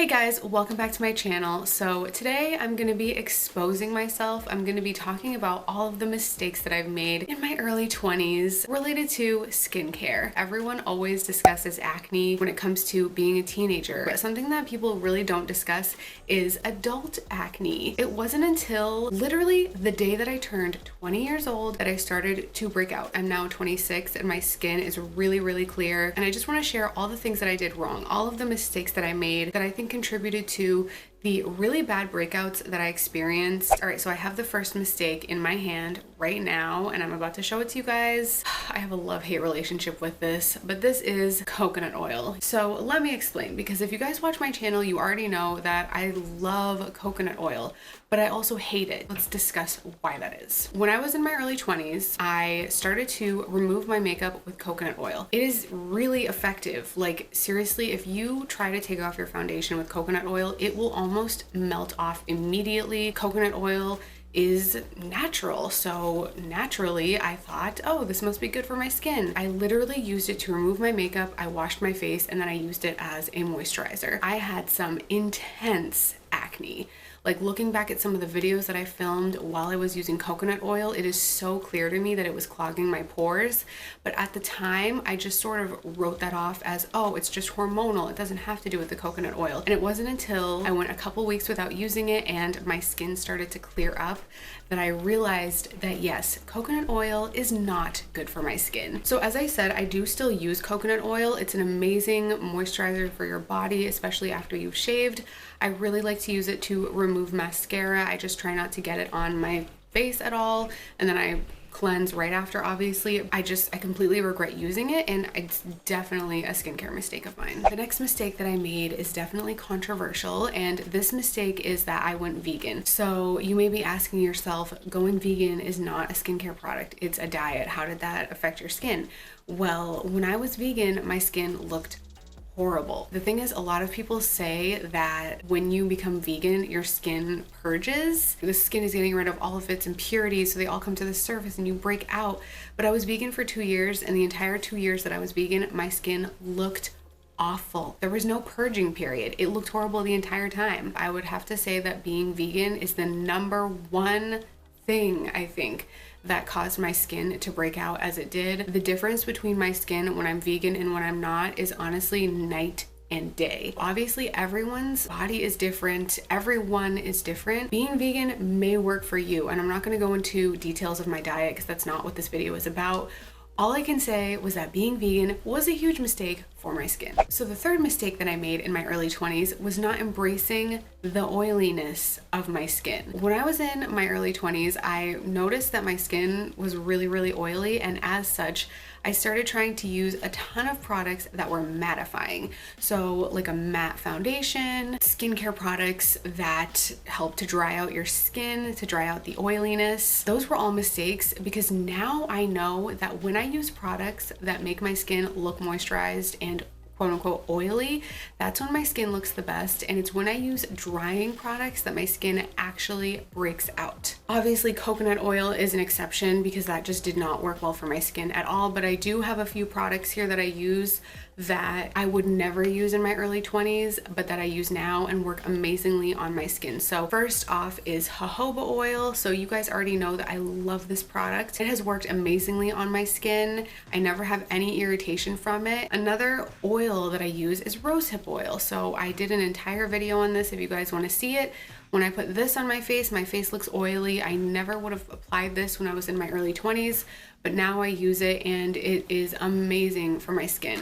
Hey guys, welcome back to my channel. So today I'm going to be exposing myself. I'm going to be talking about all of the mistakes that I've made in my early 20s related to skincare. Everyone always discusses acne when it comes to being a teenager, but something that people really don't discuss is adult acne. It wasn't until literally the day that I turned 20 years old that I started to break out. I'm now 26 and my skin is really clear, and I just want to share all the things that I did wrong, all of the mistakes that I made that I think contributed to the really bad breakouts that I experienced. All right, so I have the first mistake in my hand right now, and I'm about to show it to you guys. I have a love-hate relationship with this, but this is coconut oil. So let me explain, because if you guys watch my channel, you already know that I love coconut oil, but I also hate it. Let's discuss why that is. When I was in my early 20s, I started to remove my makeup with coconut oil. It is really effective. Like, seriously, if you try to take off your foundation with coconut oil, it will almost melt off immediately. Coconut oil is natural, so naturally I thought, oh, this must be good for my skin. I literally used it to remove my makeup, I washed my face, and then I used it as a moisturizer. I had some intense acne. Like, looking back at some of the videos that I filmed while I was using coconut oil, it is so clear to me that it was clogging my pores. But at the time, I just sort of wrote that off as, oh, it's just hormonal. It doesn't have to do with the coconut oil. And it wasn't until I went a couple weeks without using it and my skin started to clear up that I realized that yes, coconut oil is not good for my skin. So as I said, I do still use coconut oil. It's an amazing moisturizer for your body, especially after you've shaved. I really like to use it to remove mascara. I just try not to get it on my face at all, and then I cleanse right after. Obviously, I completely regret using it, and it's definitely a skincare mistake of mine. The next mistake that I made is definitely controversial, and this mistake is that I went vegan. So you may be asking yourself, going vegan is not a skincare product, it's a diet. How did that affect your skin? Well, when I was vegan, my skin looked horrible. The thing is, a lot of people say that when you become vegan, your skin purges. The skin is getting rid of all of its impurities, so they all come to the surface and you break out. But I was vegan for 2 years, and the entire 2 years that I was vegan, my skin looked awful. There was no purging period. It looked horrible the entire time. I would have to say that being vegan is the number one thing, I think, that caused my skin to break out as it did. The difference between my skin when I'm vegan and when I'm not is honestly night and day. Obviously, everyone's body is different. Everyone is different. Being vegan may work for you, and I'm not going to go into details of my diet because that's not what this video is about. All I can say was that being vegan was a huge mistake for my skin. So the third mistake that I made in my early 20s was not embracing the oiliness of my skin. When I was in my early 20s, I noticed that my skin was really oily, and as such, I started trying to use a ton of products that were mattifying. So like a matte foundation, skincare products that help to dry out your skin, to dry out the oiliness. Those were all mistakes, because now I know that when I use products that make my skin look moisturized and quote unquote oily, that's when my skin looks the best, and it's when I use drying products that my skin actually breaks out. Obviously, coconut oil is an exception because that just did not work well for my skin at all, but I do have a few products here that I use that I would never use in my early 20s, but that I use now and work amazingly on my skin. So first off is jojoba oil. So you guys already know that I love this product. It has worked amazingly on my skin. I never have any irritation from it. Another oil that I use is rosehip oil. So I did an entire video on this if you guys want to see it. When I put this on my face looks oily. I never would have applied this when I was in my early 20s, but now I use it and it is amazing for my skin.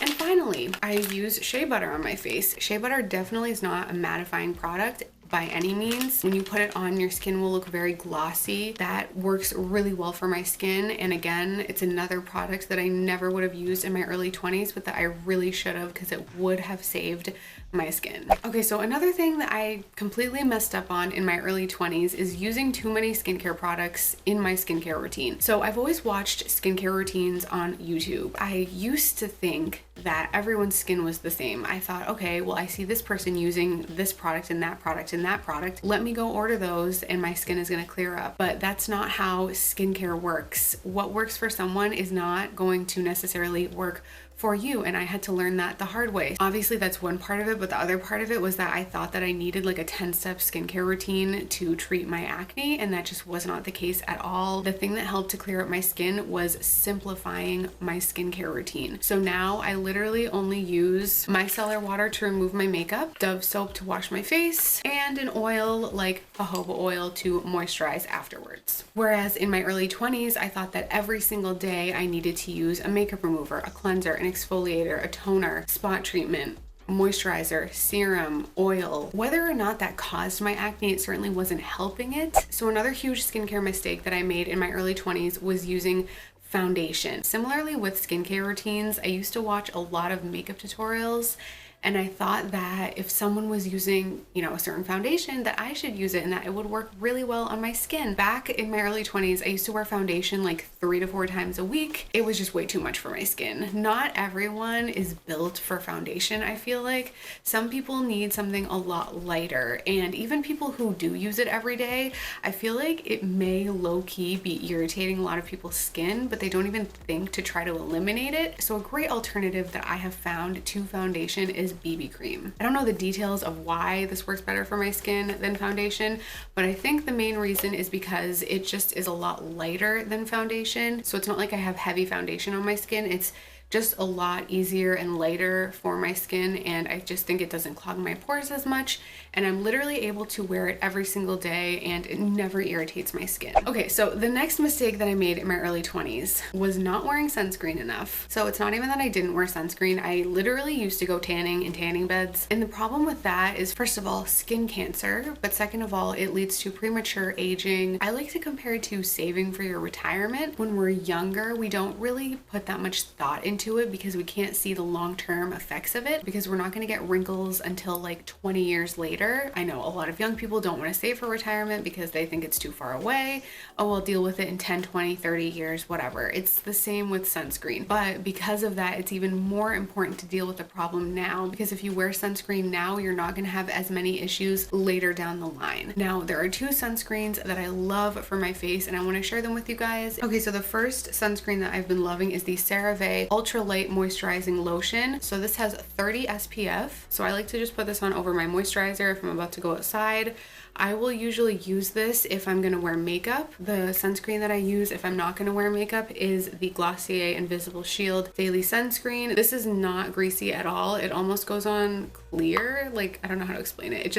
And finally, I use Shea Butter on my face. Shea Butter definitely is not a mattifying product by any means. When you put it on, your skin will look very glossy. That works really well for my skin. And again, it's another product that I never would have used in my early 20s, but that I really should have, because it would have saved my skin. Okay, so another thing that I completely messed up on in my early 20s is using too many skincare products in my skincare routine. So I've always watched skincare routines on YouTube. I used to think that everyone's skin was the same. I thought, okay, well, I see this person using this product and that product and that product. Let me go order those and my skin is gonna clear up. But that's not how skincare works. What works for someone is not going to necessarily work for you, and I had to learn that the hard way. Obviously that's one part of it, but the other part of it was that I thought that I needed like a 10-step skincare routine to treat my acne, and that just was not the case at all. The thing that helped to clear up my skin was simplifying my skincare routine. So now I literally only use micellar water to remove my makeup, Dove soap to wash my face, and an oil like jojoba oil to moisturize afterwards. Whereas in my early 20s, I thought that every single day I needed to use a makeup remover, a cleanser, an exfoliator, a toner, spot treatment, moisturizer, serum, oil. Whether or not that caused my acne, it certainly wasn't helping it. So another huge skincare mistake that I made in my early 20s was using foundation. Similarly with skincare routines, I used to watch a lot of makeup tutorials, and I thought that if someone was using, a certain foundation, that I should use it and that it would work really well on my skin. Back in my early 20s, I used to wear foundation like 3 to 4 times a week. It was just way too much for my skin. Not everyone is built for foundation, I feel like. Some people need something a lot lighter, and even people who do use it every day, I feel like it may low-key be irritating a lot of people's skin, but they don't even think to try to eliminate it. So a great alternative that I have found to foundation is BB cream. I don't know the details of why this works better for my skin than foundation, but I think the main reason is because it just is a lot lighter than foundation. So it's not like I have heavy foundation on my skin. It's just a lot easier and lighter for my skin, and I just think it doesn't clog my pores as much, and I'm literally able to wear it every single day and it never irritates my skin. Okay, so the next mistake that I made in my early 20s was not wearing sunscreen enough. So it's not even that I didn't wear sunscreen. I literally used to go tanning in tanning beds, and the problem with that is, first of all, skin cancer, but second of all, it leads to premature aging. I like to compare it to saving for your retirement. When we're younger, we don't really put that much thought into it because we can't see the long-term effects of it, because we're not going to get wrinkles until like 20 years later. I know a lot of young people don't want to save for retirement because they think it's too far away. Oh, I'll deal with it in 10, 20, 30 years, whatever. It's the same with sunscreen. But because of that, it's even more important to deal with the problem now, because if you wear sunscreen now, you're not going to have as many issues later down the line. Now, there are 2 sunscreens that I love for my face, and I want to share them with you guys. Okay, so the first sunscreen that I've been loving is the Cerave Ultra Light Moisturizing Lotion. So this has 30 SPF. So I like to just put this on over my moisturizer if I'm about to go outside. I will usually use this if I'm going to wear makeup. The sunscreen that I use if I'm not going to wear makeup is the Glossier Invisible Shield Daily Sunscreen. This is not greasy at all. It almost goes on clear. Like, I don't know how to explain it.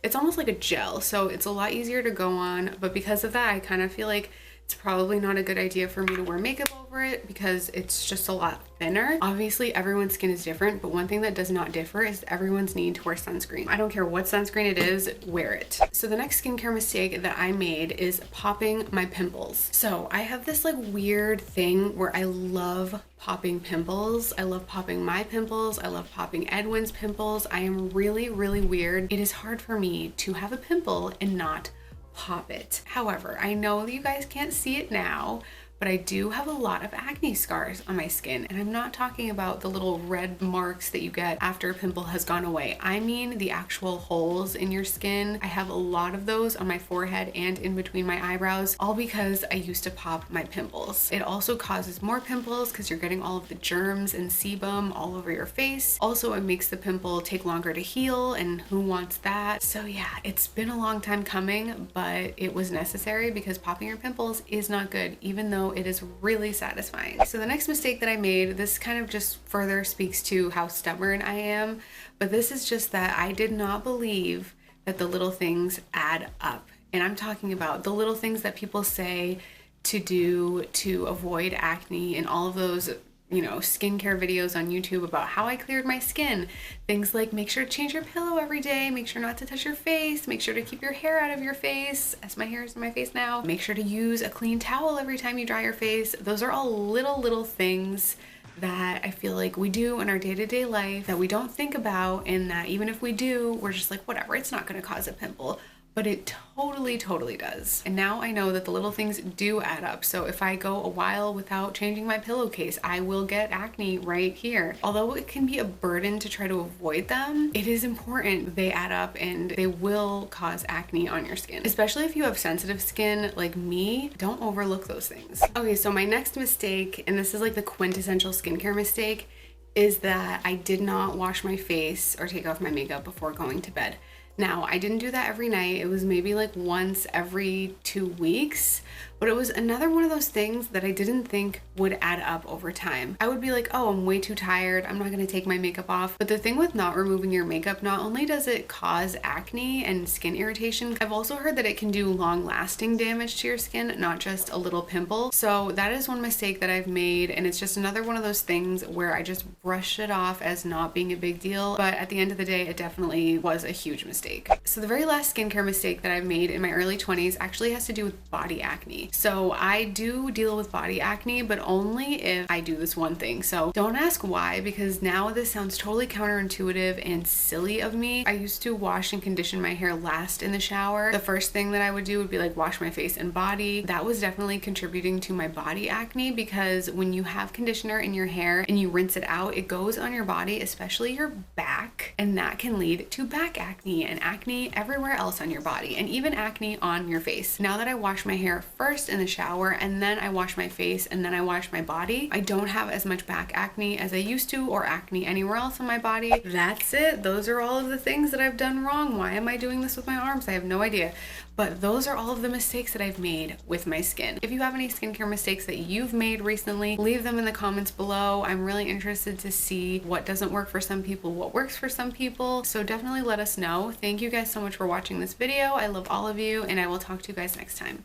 It's almost like a gel. So it's a lot easier to go on. But because of that, I kind of feel like it's probably not a good idea for me to wear makeup over it because it's just a lot thinner. Obviously, everyone's skin is different, but one thing that does not differ is everyone's need to wear sunscreen. I don't care what sunscreen it is, wear it. So the next skincare mistake that I made is popping my pimples. So I have this like weird thing where I love popping pimples. I love popping my pimples. I love popping Edwin's pimples. I am really, really weird. It is hard for me to have a pimple and not pop it. However, I know that you guys can't see it now, but I do have a lot of acne scars on my skin, and I'm not talking about the little red marks that you get after a pimple has gone away. I mean the actual holes in your skin. I have a lot of those on my forehead and in between my eyebrows, all because I used to pop my pimples. It also causes more pimples because you're getting all of the germs and sebum all over your face. Also, it makes the pimple take longer to heal, and who wants that? So yeah, it's been a long time coming, but it was necessary because popping your pimples is not good, even though it is really satisfying. So the next mistake that I made, this kind of just further speaks to how stubborn I am, but this is just that I did not believe that the little things add up. And I'm talking about the little things that people say to do to avoid acne and all of those skincare videos on YouTube about how I cleared my skin. Things like make sure to change your pillow every day, make sure not to touch your face, make sure to keep your hair out of your face, as my hair is in my face now, make sure to use a clean towel every time you dry your face. Those are all little things that I feel like we do in our day-to-day life that we don't think about, and that even if we do, we're just like, whatever, it's not going to cause a pimple. But it totally does. And now I know that the little things do add up. So if I go a while without changing my pillowcase, I will get acne right here. Although it can be a burden to try to avoid them, it is important. They add up and they will cause acne on your skin. Especially if you have sensitive skin like me, don't overlook those things. Okay, so my next mistake, and this is like the quintessential skincare mistake, is that I did not wash my face or take off my makeup before going to bed. Now, I didn't do that every night. It was maybe like once every 2 weeks, but it was another one of those things that I didn't think would add up over time. I would be like, oh, I'm way too tired, I'm not gonna take my makeup off. But the thing with not removing your makeup, not only does it cause acne and skin irritation, I've also heard that it can do long-lasting damage to your skin, not just a little pimple. So that is one mistake that I've made, and it's just another one of those things where I just brushed it off as not being a big deal, but at the end of the day, it definitely was a huge mistake. So the very last skincare mistake that I've made in my early 20s actually has to do with body acne. So I do deal with body acne, but only if I do this one thing. So don't ask why, because now this sounds totally counterintuitive and silly of me. I used to wash and condition my hair last in the shower. The first thing that I would do would be like wash my face and body. That was definitely contributing to my body acne, because when you have conditioner in your hair and you rinse it out, it goes on your body, especially your back, and that can lead to back acne and acne everywhere else on your body, and even acne on your face. Now that I wash my hair first in the shower and then I wash my face and then I wash my body, I don't have as much back acne as I used to, or acne anywhere else on my body. That's it. Those are all of the things that I've done wrong. Why am I doing this with my arms? I have no idea. But those are all of the mistakes that I've made with my skin. If you have any skincare mistakes that you've made recently, leave them in the comments below. I'm really interested to see what doesn't work for some people, what works for some people. So definitely let us know. Thank you guys so much for watching this video. I love all of you, and I will talk to you guys next time.